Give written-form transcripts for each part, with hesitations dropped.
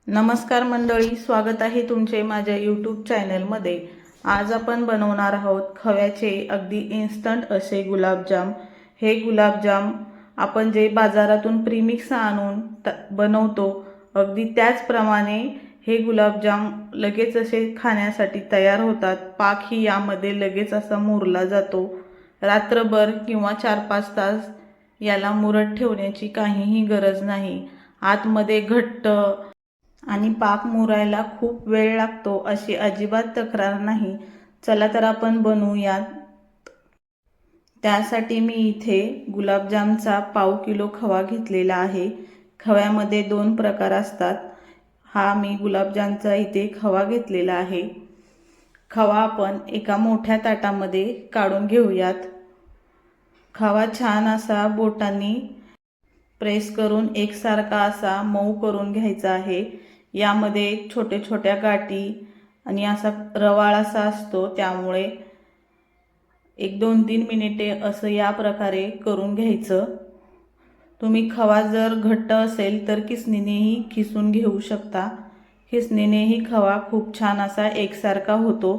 नमस्कार मंडळी, स्वागत आहे तुमचे माझ्या यूट्यूब चॅनलमध्ये। आज आपण बनवणार आहोत खव्याचे अगदी इन्स्टंट असे गुलाबजाम। हे गुलाबजाम आपण जे बाजारातून प्रीमिक्स आणून बनवतो अगदी त्याचप्रमाणे हे गुलाबजाम लगेच असे खाण्यासाठी तयार होतात। पाक ही यामध्ये लगेच असा मुरला जातो। रात्रभर किंवा 4-5 तास याला मुरत ठेवण्याची काहीही गरज नाही। आतमध्ये घट्ट आणि पाक मुरायला खूप वेळ लागतो अशी अजिबात तक्रार नाही। चला तर आपण बनवूयात। त्यासाठी मी इथे गुलाबजामचा पाव किलो खवा घेतलेला आहे। खव्यामध्ये 2 प्रकार असतात। हा मी गुलाबजामचा इथे खवा घेतलेला आहे। खवा आपण एका मोठ्या ताटामध्ये काढून घेऊयात। खवा छान असा बोटांनी प्रेस करून एकसारखा असा मऊ करून घ्यायचा आहे। यामध्ये छोटे छोट्या गाठी आणि असा रवाळ असा असतो, त्यामुळे 1-2-3 मिनिटे असं या प्रकारे करून घ्यायचं। तुम्ही खवा जर घट्ट असेल तर किसणीनेही खिसून घेऊ शकता। खिसणीनेही खवा खूप छान असा एकसारखा होतो।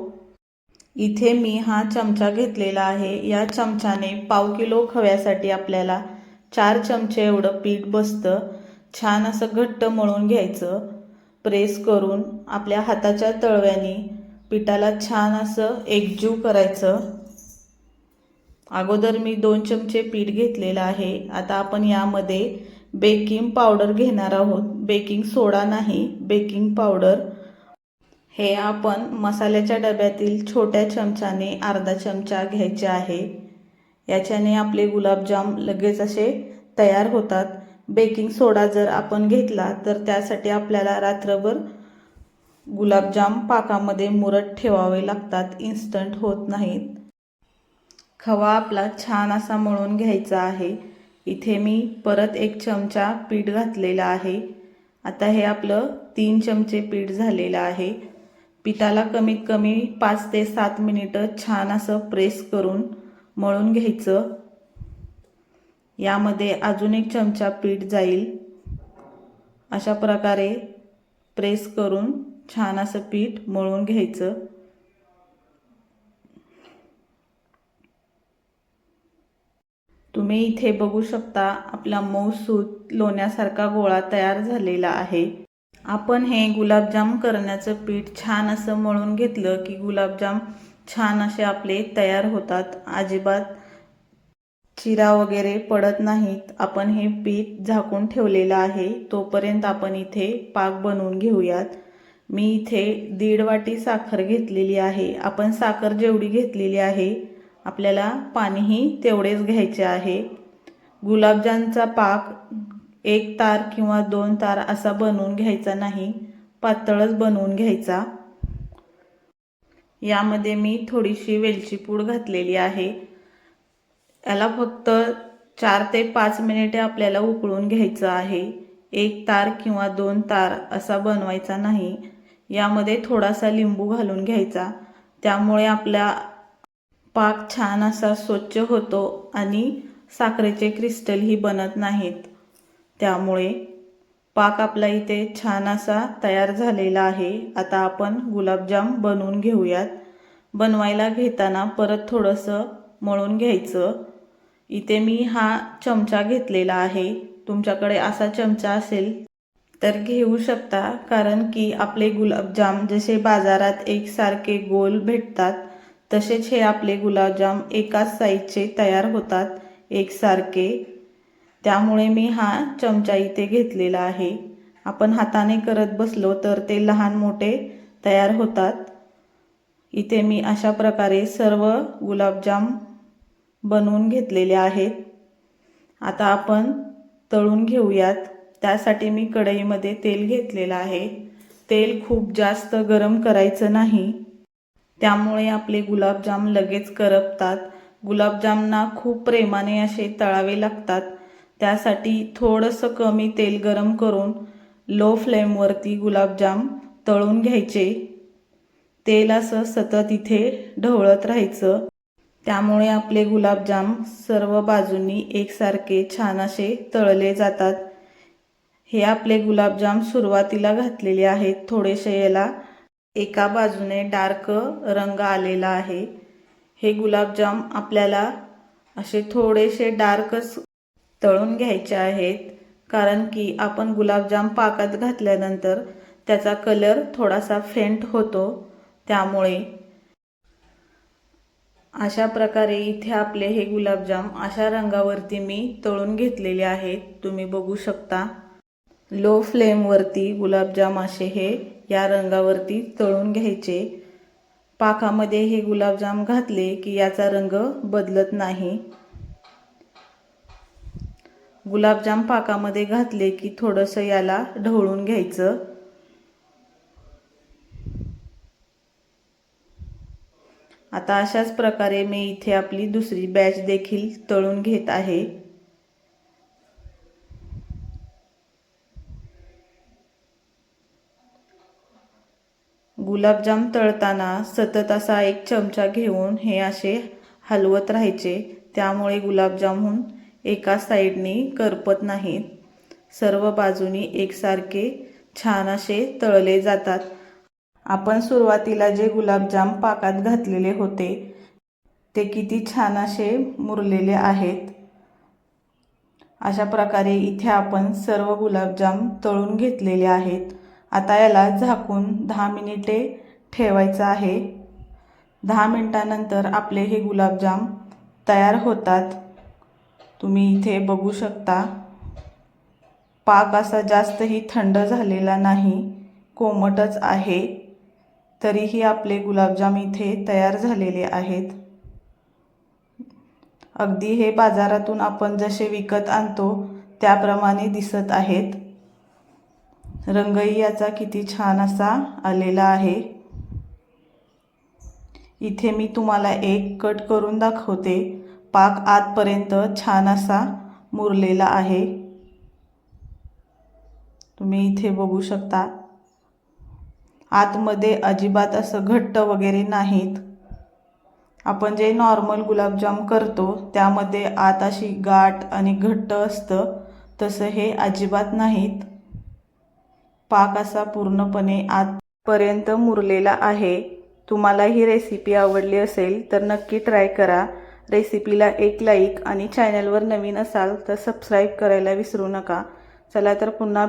इथे मी हा चमचा घेतलेला आहे। या चमच्याने पाव किलो खव्यासाठी आपल्याला 4 चमचे एवढं पीठ बसतं। छान असं घट्ट मळून घ्यायचं। प्रेस करून आपल्या हाताच्या तळव्याने पिठाला छान असं एकजीव करायचं। अगोदर मी 2 चमचे पीठ घेतलेलं आहे। आता आपण यामध्ये बेकिंग पावडर घेणार आहोत। बेकिंग सोडा नाही, बेकिंग पावडर। हे आपण मसाल्याच्या डब्यातील छोट्या चमच्याने अर्धा चमचा घ्यायचे आहे। याच्याने आपले गुलाबजाम लगेच असे तयार होतात। बेकिंग सोडा जर आपण घेतला तर त्यासाठी आपल्याला रात्रभर गुलाबजाम पाकामध्ये मुरत ठेवावे लागतात, इन्स्टंट होत नाहीत। खवा आपला छान असा मळून घ्यायचा आहे। इथे मी परत 1 चमचा पीठ घातलेला आहे। आता हे आपलं 3 चमचे पीठ झालेलं आहे। पिठाला कमीत कमी 5 ते 7 मिनिटं छान असं प्रेस करून मळून घ्यायचं। यामध्ये अजून 1 चमचा पीठ जाईल। अशा प्रकारे प्रेस करून छान असं पीठ मळून घ्यायचं। तुम्ही इथे बघू शकता आपला मऊसूत लोण्यासारखा गोळा तयार झालेला आहे। आपण हे गुलाबजाम करण्याचं पीठ छान असं मळून घेतलं की गुलाबजाम छान असे आपले तयार होतात। अजिबात चिरा वगैरे पडत नाहीत। आपण हे पीठ झाकून ठेवलेलं आहे। तोपर्यंत आपण इथे पाक बनवून घेऊयात। मी इथे 1.5 वाटी साखर घेतलेली आहे। आपण साखर जेवढी घेतलेली आहे आपल्याला पाणीही तेवढेच घ्यायचे आहे। गुलाबजामचा पाक 1 तार किंवा 2 तार असा बनवून घ्यायचा नाही, पातळच बनवून घ्यायचा। यामध्ये मी थोडीशी वेलची पूड घातलेली आहे। याला फक्त 4 ते 5 मिनिटे आपल्याला उकळून घ्यायचं आहे। 1 तार किंवा 2 तार असा बनवायचा नाही। यामध्ये थोडासा लिंबू घालून घ्यायचा, त्यामुळे आपला पाक छान असा स्वच्छ होतो आणि साखरेचे क्रिस्टलही बनत नाहीत। त्यामुळे पाक आपला इथे छान असा तयार झालेला आहे। आता आपण गुलाबजाम बनवून घेऊयात। बनवायला घेताना परत थोडंसं मळून घ्यायचं। इथे मी हा चमचा घेतलेला आहे। तुमच्याकडे असा चमचा असेल तर घेऊ शकता, कारण की आपले गुलाबजाम जसे बाजारात एकसारखे गोल भेटतात तसेच हे आपले गुलाबजाम एकाच साईजचे तयार होतात, एकसारखे। त्यामुळे मी हा चमचा इथे घेतलेला आहे। आपण हाताने करत बसलो तर ते लहान मोठे तयार होतात। इथे मी अशा प्रकारे सर्व गुलाबजाम बनवून घेतलेले आहेत। आता आपण तळून घेऊयात। त्यासाठी मी कढईमध्ये तेल घेतलेलं आहे। तेल खूप जास्त गरम करायचं नाही, त्यामुळे आपले गुलाबजाम लगेच करपतात। गुलाबजामना खूप प्रेमाने असे तळावे लागतात। त्यासाठी थोडंसं कमी तेल गरम करून लो फ्लेमवरती गुलाबजाम तळून घ्यायचे। तेल असं सतत इथे ढवळत राहायचं, त्यामुळे आपले गुलाबजाम सर्व बाजूंनी एकसारखे छान असे तळले जातात। हे आपले गुलाबजाम सुरुवातीला घातलेले आहेत. थोडेसे याला एका बाजूने डार्क रंग आलेला आहे. हे गुलाबजाम आपल्याला असे थोडेसे डार्कच तळून घ्यायचे आहेत, कारण की आपण गुलाबजाम पाकात घातल्यानंतर त्याचा कलर थोडासा फेंट होतो. त्यामुळे अशा प्रकारे इथे आपले हे गुलाबजाम अशा रंगावरती मी तळून घेतलेले आहेत. तुम्ही बघू शकता. लो फ्लेमवरती गुलाबजाम असे हे या रंगावरती तळून घ्यायचे. पाकामध्ये हे गुलाबजाम घातले की याचा रंग बदलत नाही. गुलाबजाम पाकामध्ये घातले की थोडंसं याला ढवळून घ्यायचं. आता अशाच प्रकारे मी इथे आपली दुसरी बॅच देखील तळून घेत आहे. गुलाबजाम तळताना सतत असा एक चमचा घेऊन हे असे हलवत राहायचे. त्यामुळे गुलाबजामुन एका साईडनी करपत नाहीत. सर्व बाजूनी एकसारखे छान असे तळले जातात. आपण सुरुवातीला जे गुलाबजाम पाकात घातलेले होते ते किती छान असे मुरलेले आहेत. अशा प्रकारे इथे आपण सर्व गुलाबजाम तळून घेतलेले आहेत. आता याला झाकून 10 मिनिटे ठेवायचं आहे. 10 मिनिटानंतर आपले हे गुलाबजाम तयार होतात. तुम्ही इथे बघू शकता. पाक असा जास्तही थंड झालेला नाही, कोमटच आहे. तरीही आपले गुलाबजाम इथे तयार झालेले आहेत. अगदी हे बाजारातून आपण जसे विकत आणतो त्याप्रमाणे दिसत आहेत. रंगही याचा किती छान असा आलेला आहे. इथे मी तुम्हाला एक कट करून दाखवते. पाक आतपर्यंत छान असा मुरलेला आहे. तुम्ही इथे बघू शकता. आतमध्ये अजिबात असं घट्ट वगैरे नाहीत. आपण जे नॉर्मल गुलाबजाम करतो त्यामध्ये आत अशी गाठ आणि घट्ट असतं, तसं हे अजिबात नाहीत. पाक असा पूर्णपणे आतपर्यंत मुरलेला आहे. तुम्हाला ही रेसिपी आवडली असेल तर नक्की ट्राय करा. रेसिपीला एक लाईक आणि चॅनलवर नवीन असाल तर सबस्क्राईब करायला विसरू नका. चला तर पुन्हा